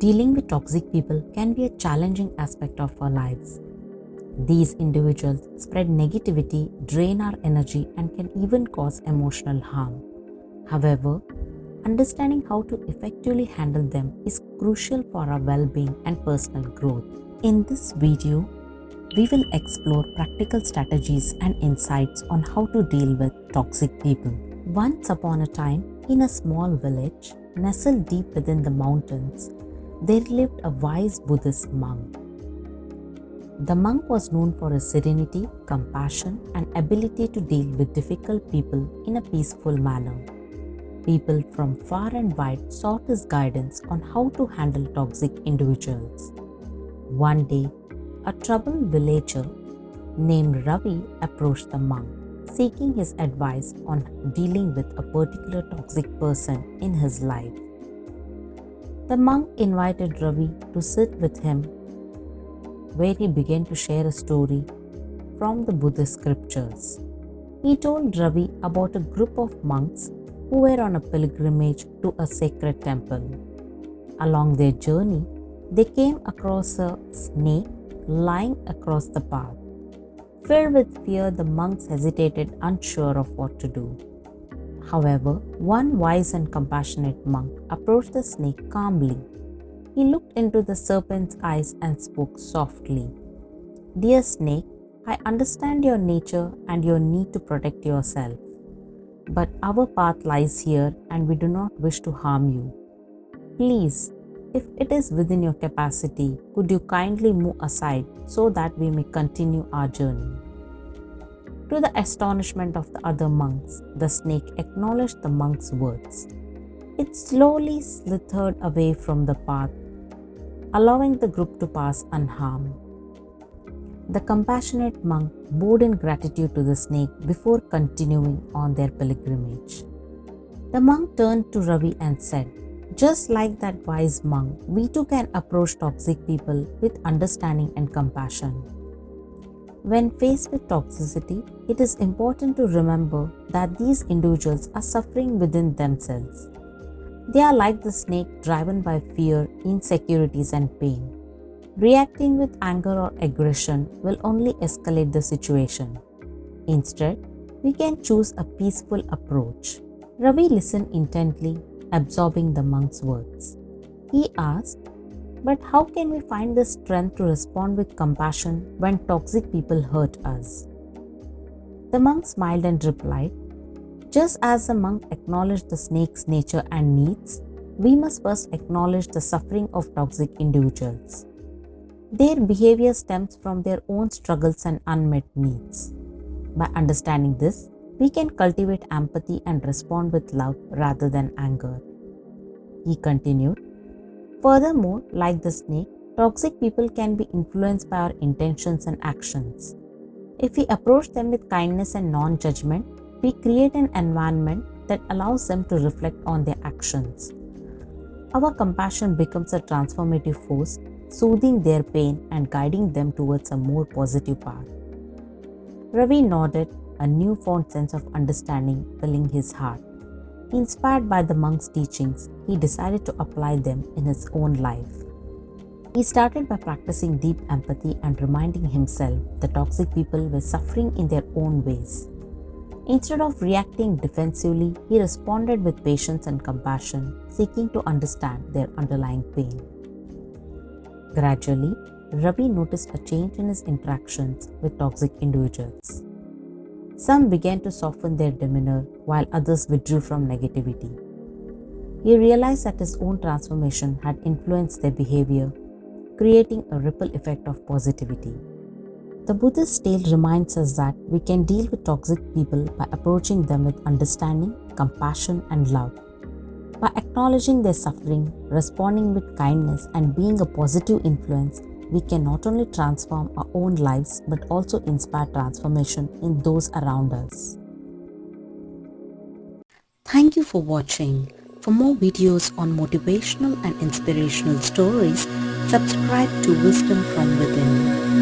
Dealing with toxic people can be a challenging aspect of our lives. These individuals spread negativity, drain our energy, and can even cause emotional harm. However, understanding how to effectively handle them is crucial for our well-being and personal growth. In this video, we will explore practical strategies and insights on how to deal with toxic people. Once upon a time, in a small village, nestled deep within the mountains, there lived a wise Buddhist monk. The monk was known for his serenity, compassion, and ability to deal with difficult people in a peaceful manner. People from far and wide sought his guidance on how to handle toxic individuals. One day, a troubled villager named Ravi approached the monk, seeking his advice on dealing with a particular toxic person in his life. The monk invited Ravi to sit with him, where he began to share a story from the Buddhist scriptures. He told Ravi about a group of monks who were on a pilgrimage to a sacred temple. Along their journey, they came across a snake lying across the path. Filled with fear, the monks hesitated, unsure of what to do. However, one wise and compassionate monk approached the snake calmly. He looked into the serpent's eyes and spoke softly. "Dear snake, I understand your nature and your need to protect yourself. But our path lies here and we do not wish to harm you. Please, if it is within your capacity, could you kindly move aside so that we may continue our journey?" To the astonishment of the other monks, the snake acknowledged the monk's words. It slowly slithered away from the path, allowing the group to pass unharmed. The compassionate monk bowed in gratitude to the snake before continuing on their pilgrimage. The monk turned to Ravi and said, "Just like that wise monk, we too can approach toxic people with understanding and compassion." When faced with toxicity, it is important to remember that these individuals are suffering within themselves. They are like the snake driven by fear, insecurities, and pain. Reacting with anger or aggression will only escalate the situation. Instead, we can choose a peaceful approach. Ravi listened intently, absorbing the monk's words. He asked, "But how can we find the strength to respond with compassion when toxic people hurt us?" The monk smiled and replied, "Just as the monk acknowledged the snake's nature and needs, we must first acknowledge the suffering of toxic individuals. Their behavior stems from their own struggles and unmet needs. By understanding this, we can cultivate empathy and respond with love rather than anger." He continued, "Furthermore, like the snake, toxic people can be influenced by our intentions and actions. If we approach them with kindness and non-judgment, we create an environment that allows them to reflect on their actions. Our compassion becomes a transformative force, soothing their pain and guiding them towards a more positive path." Ravi nodded, a newfound sense of understanding filling his heart. Inspired by the monk's teachings, he decided to apply them in his own life. He started by practicing deep empathy and reminding himself that toxic people were suffering in their own ways. Instead of reacting defensively, he responded with patience and compassion, seeking to understand their underlying pain. Gradually, Ravi noticed a change in his interactions with toxic individuals. Some began to soften their demeanor, while others withdrew from negativity. He realized that his own transformation had influenced their behavior, creating a ripple effect of positivity. The Buddhist tale reminds us that we can deal with toxic people by approaching them with understanding, compassion, and love. By acknowledging their suffering, responding with kindness, and being a positive influence, we can not only transform our own lives but also inspire transformation in those around us. Thank you for watching. For more videos on motivational and inspirational stories, subscribe to Wisdom from Within.